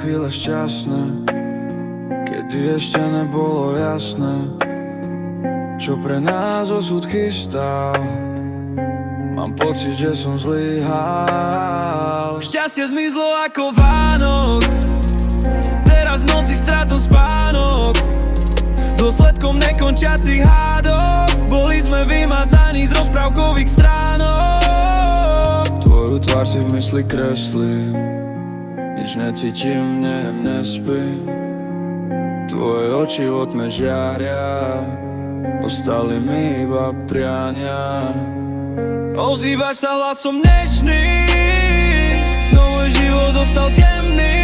chvíle šťastné, kedy ešte nebolo jasné, čo pre nás osud chystal. Mám pocit, že som zlyhal. Šťastie zmizlo ako Vánok, teraz v noci strácam spánok, dôsledkom nekončiacich hádok. Boli sme vymazaní z rozprávkových stránok. Tvoju tvár si v mysli kreslím, nič necítim, nespím. Tvoje oči vo tme žiaria, ostali mi iba priania. Ozývaš sa hlasom dnešný, no môj život dostal temný.